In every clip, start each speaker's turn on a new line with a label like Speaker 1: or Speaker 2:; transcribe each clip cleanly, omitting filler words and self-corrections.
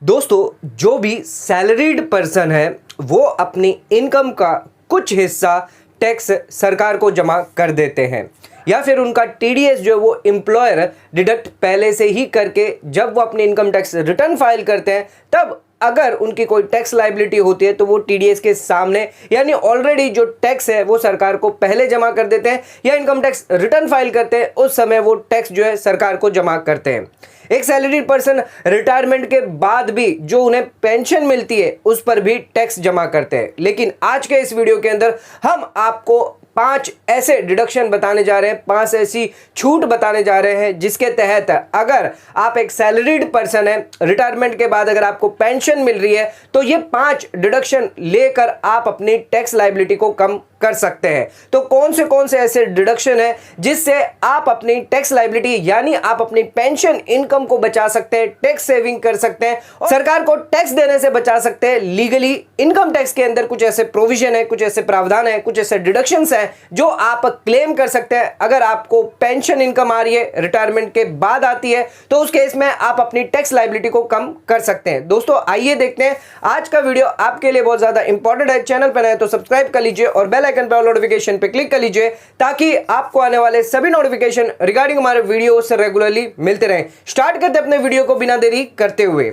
Speaker 1: दोस्तों, जो भी सैलरीड पर्सन है वो अपनी इनकम का कुछ हिस्सा टैक्स सरकार को जमा कर देते हैं या फिर उनका टीडीएस जो है वो एम्प्लॉयर डिडक्ट पहले से ही करके जब वो अपनी इनकम टैक्स रिटर्न फाइल करते हैं तब अगर उनकी कोई टैक्स लायबिलिटी होती है तो वो टीडीएस के सामने यानी ऑलरेडी जो टैक्स है वो सरकार को पहले जमा कर देते हैं या इनकम टैक्स रिटर्न फाइल करते हैं उस समय वो टैक्स जो है सरकार को जमा करते हैं। एक सैलरीड पर्सन रिटायरमेंट के बाद भी जो उन्हें पेंशन मिलती है उस पर भी टैक्स जमा करते हैं। लेकिन आज के इस वीडियो के अंदर हम आपको 5 ऐसे डिडक्शन बताने जा रहे हैं, 5 ऐसी छूट बताने जा रहे हैं जिसके तहत अगर आप एक सैलरीड पर्सन है, रिटायरमेंट के बाद अगर आपको पेंशन मिल रही है तो ये 5 डिडक्शन लेकर आप अपनी टैक्स लायबिलिटी को कम कर सकते हैं। तो कौन से ऐसे डिडक्शन है जिससे आप अपनी टैक्स लायबिलिटी यानी आप अपनी पेंशन इनकम को बचा सकते हैं, टैक्स सेविंग कर सकते हैं और सरकार को टैक्स देने से बचा सकते हैं। लीगली इनकम टैक्स के अंदर कुछ ऐसे प्रोविजन है, कुछ ऐसे प्रावधान है, कुछ ऐसे डिडक्शंस है जो आप क्लेम कर सकते हैं। अगर आपको पेंशन इनकम आ रही है, रिटायरमेंट के बाद आती है तो उस केस में आप अपनी टैक्स लायबिलिटी को कम कर सकते हैं। दोस्तों आइए देखते हैं आज का वीडियो आपके लिए बहुत ज्यादा इंपॉर्टेंट है। चैनल पर नए तो सब्सक्राइब कर लीजिए और बेल आइकन पर नोटिफिकेशन पे क्लिक कर लीजिए ताकि आपको आने वाले सभी नोटिफिकेशन रिगार्डिंग हमारे वीडियो से रेगुलरली मिलते रहें। स्टार्ट करते हैं अपने वीडियो को बिना देरी करते हुए।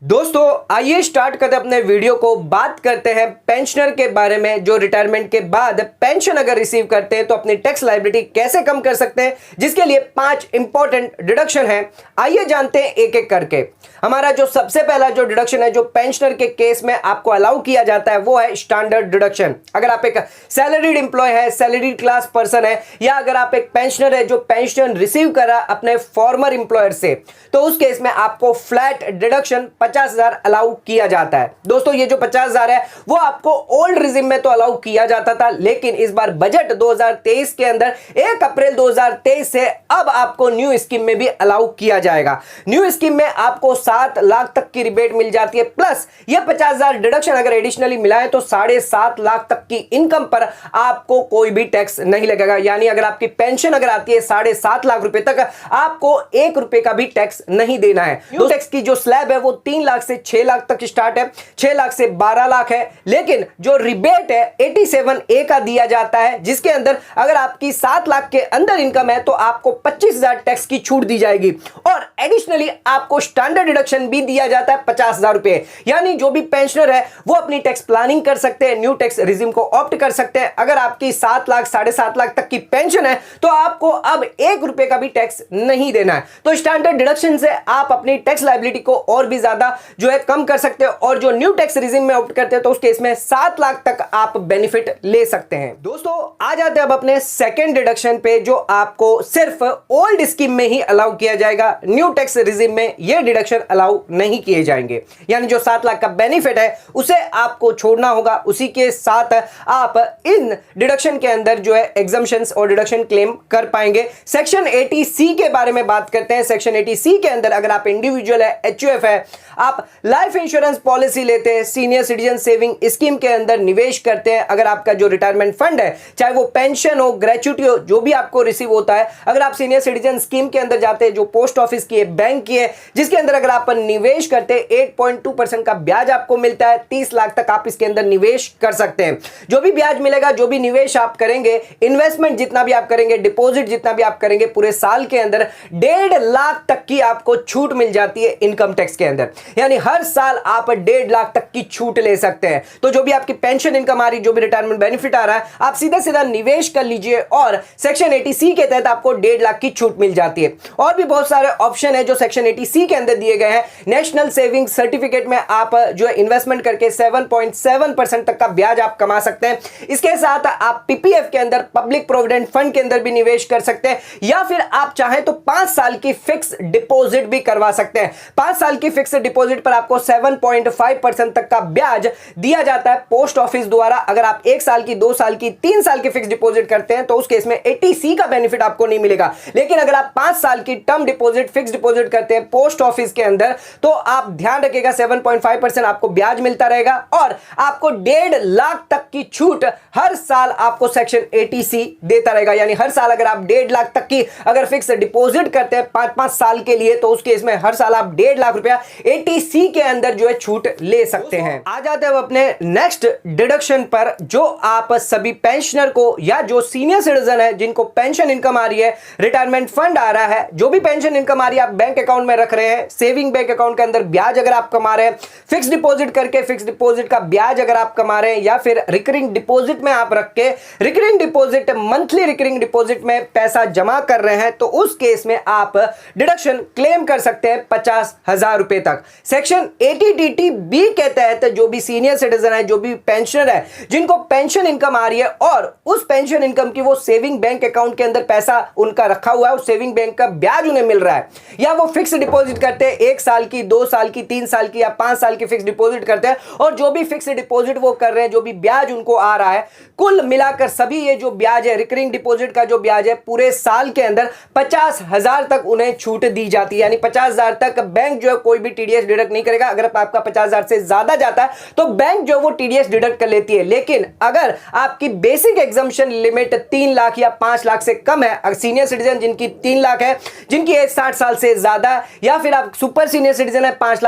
Speaker 1: दोस्तों आइए स्टार्ट करते अपने वीडियो को। बात करते हैं पेंशनर के बारे में जो रिटायरमेंट के बाद पेंशन अगर रिसीव करते हैं तो अपनी टैक्स लायबिलिटी कैसे कम कर सकते हैं, जिसके लिए 5 इंपॉर्टेंट डिडक्शन है। आइए जानते हैं एक एक करके। हमारा जो सबसे पहला जो डिडक्शन है जो पेंशनर के केस में आपको अलाउ किया जाता है वो है स्टैंडर्ड डिडक्शन। अगर आप एक सैलरीड एम्प्लॉय है, सैलरीड क्लास पर्सन है या अगर आप एक पेंशनर है जो पेंशन रिसीव करा अपने फॉर्मर एम्प्लॉयर से, तो उस केस में आपको फ्लैट डिडक्शन 50,000 अलाउ किया जाता है। दोस्तों ये जो 50,000 है वो आपको ओल्ड रिजिम में तो अलाउ किया जाता था, लेकिन इस बार बजट 2023 के अंदर 1 अप्रैल 2023 से अब आपको न्यू स्कीम में भी अलाउ किया जाएगा। न्यू स्कीम में आपको 7 लाख तक की रिबेट मिल जाती है, प्लस ये 50,000 डिडक्शन अगर एडिशनली मिलाए तो 7.5 लाख तक की इनकम पर आपको कोई भी टैक्स नहीं लगेगा। यानी अगर आपकी पेंशन अगर आती है 7.5 लाख रुपए तक, आपको 1 रुपए का भी टैक्स नहीं देना है। टैक्स की जो स्लैब है वो 3 लाख से 6 लाख तक स्टार्ट है, 6 लाख से 12 लाख है। लेकिन जो रिबेट है 87A का दिया जाता है, जिसके अंदर अगर आपकी 7 लाख के अंदर इनकम है तो आपको 25,000 टैक्स की छूट दी जाएगी और एडिशनली आपको स्टैंडर्ड डिडक्शन भी दिया जाता है 50,000 रुपए। यानी जो भी पेंशनर है वो अपनी टैक्स प्लानिंग कर सकते हैं, न्यू टैक्स रिजिम को ऑप्ट कर सकते हैं। अगर आपकी 7 लाख 7.5 लाख तक की पेंशन है तो आपको अब 1 रुपए का भी टैक्स नहीं देना है। तो स्टैंडर्ड डिडक्शन से आप अपनी टैक्स लायबिलिटी को और भी ज्यादा जो है कम कर सकते हैं और जो न्यू टैक्स रिजिम में ऑप्ट करते हैं तो उस केस में 7 लाख तक आप बेनिफिट ले सकते हैं। दोस्तों आ जाते हैं अब अपने सेकंड डिडक्शन पे जो आपको सिर्फ ओल्ड स्कीम में ही अलाउ किया जाएगा, न्यू टैक्स रिजिम में ये डिडक्शन अलाउ नहीं किए जाएंगे। यानी जो 7 लाख का बेनिफिट है उसे आपको छोड़ना होगा, उसी के साथ आप इन डिडक्शन के अंदर जो है एग्जम्पशंस और डिडक्शन क्लेम कर पाएंगे। सेक्शन 80C के बारे में बात करते हैं। सेक्शन 80C के अंदर अगर आप इंडिविजुअल है, एचयूएफ है, आप लाइफ इंश्योरेंस पॉलिसी लेते हैं, सीनियर सिटीजन सेविंग स्कीम के अंदर निवेश करते हैं, अगर आपका जो रिटायरमेंट फंड है चाहे वो पेंशन हो, ग्रेच्युटी हो, जो भी आपको रिसीव होता है, अगर आप सीनियर सिटीजन स्कीम के अंदर जाते हैं जो पोस्ट ऑफिस की है, बैंक की है, जिसके अंदर अगर आप निवेश करते हैं 8.2% का ब्याज आपको मिलता है, 30 लाख तक आप इसके अंदर निवेश कर सकते हैं। जो भी ब्याज मिलेगा, जो भी निवेश आप करेंगे, इन्वेस्टमेंट जितना भी आप करेंगे, डिपॉजिट जितना भी आप करेंगे, पूरे साल के अंदर 1.5 लाख तक की आपको छूट मिल जाती है इनकम टैक्स के अंदर। यानी हर साल आप 1.5 लाख तक की छूट ले सकते हैं। तो जो भी आपकी पेंशन इनकम आ रही, जो भी रिटायरमेंट बेनिफिट आ रहा है, आप सीधा सीधा निवेश कर लीजिए और सेक्शन 80C के तहत आपको 1.5 लाख की छूट मिल जाती है। और भी बहुत सारे ऑप्शन है जो सेक्शन 80C के अंदर दिए गए हैं। नेशनल सेविंग सर्टिफिकेट में आप जो है इन्वेस्टमेंट करके 7.7% तक का ब्याज आप कमा सकते हैं। इसके साथ आप पीपीएफ के अंदर, पब्लिक प्रोविडेंट फंड के अंदर भी निवेश कर सकते हैं, या फिर आप चाहें तो 5 साल की फिक्स डिपॉजिट भी करवा सकते हैं। 5 साल की फिक्स डिपॉजिट डिपॉजिट पर आपको 7.5% तक का ब्याज दिया जाता है पोस्ट ऑफिस द्वारा। अगर आप 1 साल की, 2 साल की, 3 साल की फिक्स डिपॉजिट करते हैं तो उस केस में 80C का बेनिफिट आपको नहीं मिलेगा। लेकिन अगर आप 5 साल की टर्म डिपॉजिट, फिक्स डिपॉजिट करते हैं पोस्ट ऑफिस के अंदर, तो आप ध्यान रखिएगा 7.5% आपको ब्याज मिलता रहेगा और आपको 1.5 लाख तक की छूट हर साल आपको सेक्शन 80C देता रहेगा। यानी हर साल अगर आप 1.5 लाख तक की अगर फिक्स डिपॉजिट करते हैं 5-5 साल के लिए, तो उस केस में हर साल आप 1.5 लाख रुपया 80C के अंदर जो है छूट ले सकते हैं। आ जाते हैं अपने नेक्स्ट डिडक्शन पर, जो आप सभी पेंशनर को या जो सीनियर सिटीजन है जिनको पेंशन इनकम आ रही है, रिटायरमेंट फंड आ रहा है, जो भी पेंशन इनकम आ रही है आप बैंक अकाउंट में रख रहे हैं, सेविंग बैंक अकाउंट के अंदर ब्याज अगर आप कमा रहे हैं, फिक्स डिपॉजिट करके फिक्स डिपॉजिट का ब्याज अगर आप कमा रहे हैं, या फिर रिकरिंग डिपॉजिट में आप रख के recurring deposit, monthly recurring deposit में पैसा जमा कर रहे हैं, तो उस केस में आप डिडक्शन क्लेम कर सकते हैं 50,000 रुपए तक। सेक्शन 80DT-B के तहत जो भी सीनियर सिटीजन है, जो भी पेंशनर है, जिनको पेंशन इनकम आ रही है और उस पेंशन इनकम की वो सेविंग बैंक अकाउंट के अंदर पैसा उनका रखा हुआ है, उस सेविंग बैंक का ब्याज उन्हें मिल रहा है, या वो फिक्स डिपॉजिट करते हैं 1 साल की, 2 साल की, 3 साल की या 5 साल की फिक्स डिपॉजिट करते हैं, और जो भी फिक्स डिपॉजिट वो कर रहे हैं, जो भी ब्याज उनको आ रहा है, कुल मिलाकर सभी ये जो ब्याज है, रिकरिंग डिपॉजिट का जो ब्याज है, पूरे साल के अंदर 50,000 तक उन्हें छूट दी जाती है। यानी 50,000 तक बैंक जो है कोई भी टीडीएस डिडक्ट नहीं करेगा। अगर आपका 50,000 से ज्यादा जाता है तो बैंक जो वो टीडीएस डिडक्ट कर लेती है। लेकिन अगर आपकी बेसिक एग्जम्पशन लिमिट 3 लाख या 5 लाख से कम है, सीनियर सिटीजन जिनकी 3 लाख है, जिनकी एज 60 साल से ज्यादा है, या फिर आप सुपर सीनियर सिटीजन है 5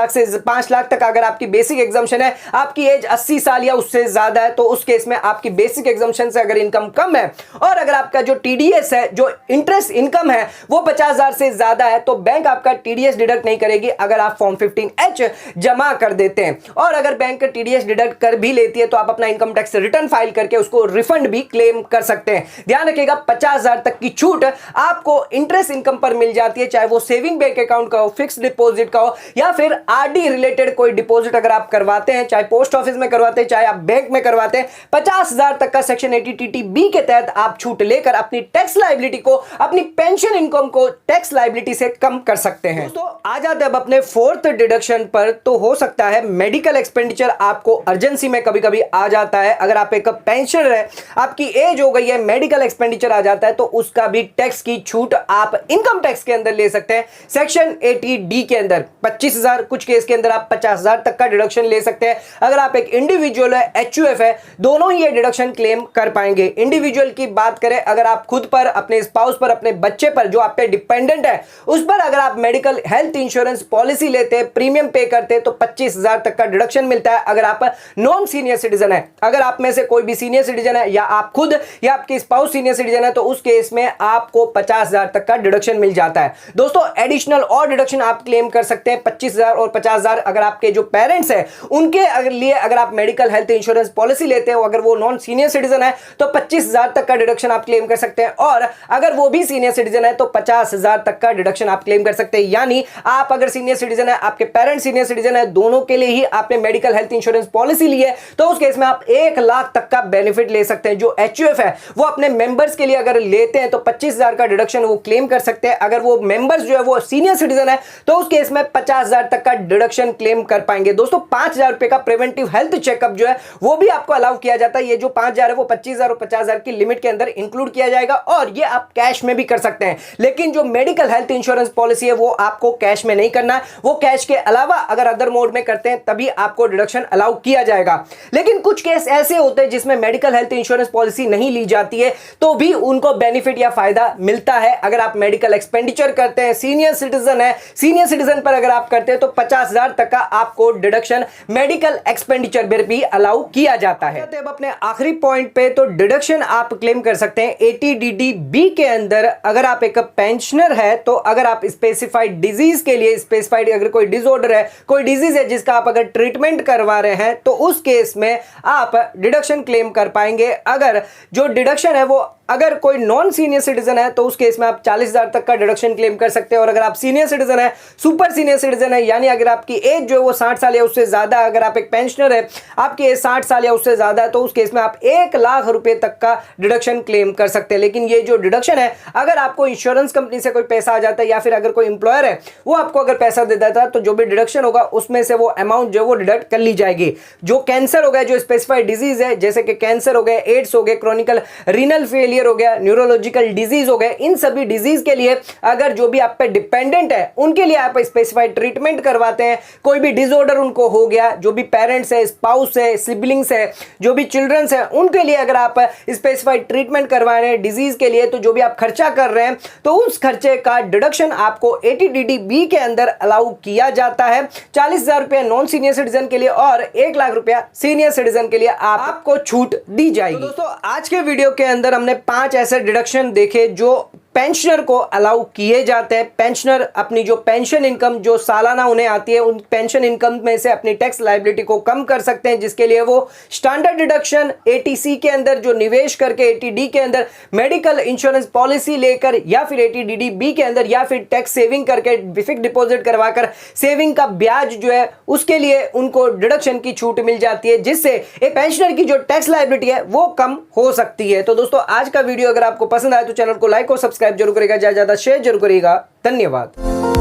Speaker 1: लाख तक अगर आपकी बेसिक एग्जम्पशन है, आपकी एज 80 साल या उससे ज्यादा है, तो उस केस में आपकी बेसिक एग्जम्पशन से अगर इनकम कम है और अगर आपका जो टीडीएस है, जो इंटरेस्ट इनकम है, वो 50,000 से ज्यादा है, तो बैंक आपका टीडीएस डिडक्ट नहीं करेगी अगर आप फॉर्म 15H जमा कर देते हैं। और अगर बैंक टीडीएस डिडक्ट कर भी लेती है तो आप अपना इनकम टैक्स रिटर्न फाइल करके उसको रिफंड भी क्लेम कर सकते हैं। ध्यान रखिएगा 50,000 तक की छूट आपको इंटरेस्ट इनकम पर मिल जाती है, चाहे वो सेविंग बैंक अकाउंट का हो, फिक्स डिपॉजिट का हो, या फिर आरडी रिलेटेड कोई डिपॉजिट अगर आप करवाते हैं, चाहे पोस्ट ऑफिस में करवाते हैं, चाहे आप बैंक में करवाते हैं, 50,000 तक का सेक्शन 80DT-B के तहत आप छूट लेकर अपनी टैक्स लायबिलिटी को, अपनी पेंशन इनकम को टैक्स लायबिलिटी से कम कर सकते हैं। दोस्तों आ जाते हैं अब अपने फोर्थ डिडक्शन पर। तो हो सकता है मेडिकल एक्सपेंडिचर आपको अर्जेंसी में कभी कभी आ जाता है। अगर आप एक पेंशनर है, आपकी एज हो गई है, मेडिकल एक्सपेंडिचर आ जाता है, तो उसका भी टैक्स की छूट आप इनकम टैक्स के अंदर ले सकते हैं। सेक्शन 80D के अंदर 25,000, कुछ केस के अंदर आप 50,000 तक का डिडक्शन ले सकते हैं। अगर आप एक इंडिविजुअल है, HUF है, दोनों ही ये डिडक्शन क्लेम कर पाएंगे। इंडिविजुअल की बात करें, अगर आप खुद पर, अपने स्पाउस पर, अपने बच्चे पर, जो आप पे डिपेंडेंट है, उस पर अगर आप मेडिकल हेल्थ इंश्योरेंस पॉलिसी लेते हैं, प्रीमियम पे करते हैं, तो 25,000 तक का डिडक्शन मिलता है। अगर आप नॉन सीनियर सिटीजन है, अगर आप में से कोई भी सीनियर सिटीजन है, या आप खुद या आपके स्पाउस सीनियर सिटीजन है, तो उस केस में आपको 50,000 तक का डिडक्शन मिल जाता है। दोस्तों एडिशनल और डिडक्शन आप क्लेम कर सकते हैं 25,000 और 50,000। अगर आपके जो पेरेंट्स है उनके लिए अगर आप मेडिकल हेल्थ इंश्योरेंस पॉलिसी लेते हो, अगर वो नॉन सीनियर सिटीजन है, तो 25,000 तक का डिडक्शन आप क्लेम कर सकते हैं, और अगर वो भी सीनियर सिटीजन है तो 50,000 तक का डिडक्शन आप क्लेम कर सकते हैं। यानी आप अगर सीनियर सिटीजन है, आपके पेरेंट्स सीनियर सिटीजन है, दोनों के लिए ही आपने मेडिकल हेल्थ इंश्योरेंस पॉलिसी ली है, तो उस केस में आप 1 लाख तक का बेनिफिट ले सकते हैं। जो HUF है वो अपने मेंबर्स के लिए अगर लेते हैं तो 25,000 का डिडक्शन वो क्लेम कर सकते हैं। अगर वो मेंबर्स जो है वो सीनियर सिटीजन है, तो उस केस में 50,000 तक का डिडक्शन क्लेम कर पाएंगे। दोस्तों 5,000 रुपए का प्रिवेंटिव हेल्थ चेकअप जो है वो भी आपको अलाउ किया जाता है। ये जो 5,000 है वो 25,000 और 50,000 की लिमिट के अंदर इंक्लूड किया जाएगा, और ये आप कैश में भी कर सकते हैं। लेकिन जो मेडिकल हेल्थ इंश्योरेंस पॉलिसी है वो आपको कैश में नहीं करना, वो कैश के अलावा अगर अदर मोड में करते हैं तभी आपको डिडक्शन अलाउ किया जाएगा। लेकिन कुछ केस ऐसे होते हैं जिसमें मेडिकल हेल्थ इंश्योरेंस पॉलिसी नहीं ली जाती है, तो भी उनको बेनिफिट या फायदा मिलता है। अगर आप मेडिकल एक्सपेंडिचर करते हैं, सीनियर सिटीजन है, सीनियर सिटीजन पर अगर आप करते हैं तो 50,000 तक का आपको डिडक्शन मेडिकल एक्सपेंडिचर पर भी अलाउ किया जाता है। अब अपने आखिरी पॉइंट पे, तो डिडक्शन आप क्लेम कर सकते हैं 80DT-B के अंदर। अगर आप एक पेंशनर है, तो अगर आप स्पेसिफाइड डिजीज के लिए, स्पेसिफाइड अगर कोई डिसऑर्डर है, कोई डिजीज है जिसका आप अगर ट्रीटमेंट करवा रहे हैं, तो उस केस में आप डिडक्शन क्लेम कर पाएंगे। अगर जो डिडक्शन है वो अगर कोई नॉन सीनियर सिटीजन है तो उस केस में आप 40,000 तक का डिडक्शन क्लेम कर सकते हैं। और अगर आप सीनियर सिटीजन है, सुपर सीनियर सिटीजन है, यानी अगर आपकी एज जो है वो 60 साल या उससे ज्यादा, अगर आप एक पेंशनर है, आपकी एज 60 साल या उससे ज्यादा है, तो उस केस में आप 1 लाख रुपए तक का डिडक्शन क्लेम कर सकते हैं। लेकिन ये जो डिडक्शन है, अगर आपको इंश्योरेंस कंपनी से कोई पैसा आ जाता है या फिर अगर कोई इंप्लॉयर है वो आपको अगर पैसा दे देता है, तो जो भी डिडक्शन होगा उसमें से वो अमाउंट जो है वो डिडक्ट कर ली जाएगी। जो कैंसर हो गया, जो स्पेसिफाइड डिजीज है, जैसे कि कैंसर हो गया, एड्स हो गए, क्रॉनिकल रीनल फेलियर हो गया, न्यूरोलॉजिकल डिजीज हो गए, इन सभी डिजीज के लिए अगर जो भी आप पे डिपेंडेंट है उनके लिए आप स्पेसिफाइड ट्रीटमेंट करवाते हैं। कोई भी डिसऑर्डर उनको हो गया, जो भी पेरेंट्स है, स्पाउस है, सिबलिंग्स है, जो भी चिल्ड्रंस है, उनके लिए अगर आप स्पेसिफाइड ट्रीटमेंट करवा रहे हैं डिजीज के लिए, तो जो भी आप खर्चा कर रहे हैं तो उस खर्चे का डिडक्शन आपको 80DD-B के अंदर अलाउ किया जाता है। 40,000 रुपया नॉन सीनियर सिटीजन के लिए और 1 लाख रुपया सीनियर सिटीजन के लिए आपको छूट दी जाएगी। तो दोस्तों, आज के वीडियो के अंदर हमने 5 ऐसे डिडक्शन देखे जो पेंशनर को अलाउ किए जाते हैं। पेंशनर अपनी जो पेंशन इनकम जो सालाना उन्हें आती है, उन पेंशन इनकम में से अपनी टैक्स लायबिलिटी को कम कर सकते हैं, जिसके लिए वो स्टैंडर्ड डिडक्शन 80C के अंदर जो निवेश करके 80D के अंदर मेडिकल इंश्योरेंस पॉलिसी लेकर, या फिर 80DD-B के अंदर, या फिर टैक्स सेविंग करके फिक्स्ड डिपॉजिट करवाकर सेविंग का ब्याज जो है उसके लिए उनको डिडक्शन की छूट मिल जाती है, जिससे एक पेंशनर की जो टैक्स लायबिलिटी है वो कम हो सकती है। तो दोस्तों, आज का वीडियो अगर आपको पसंद आए तो चैनल को लाइक और सब्सक्राइब जरूर करेगा, ज्यादा शेयर जरूर करेगा। धन्यवाद।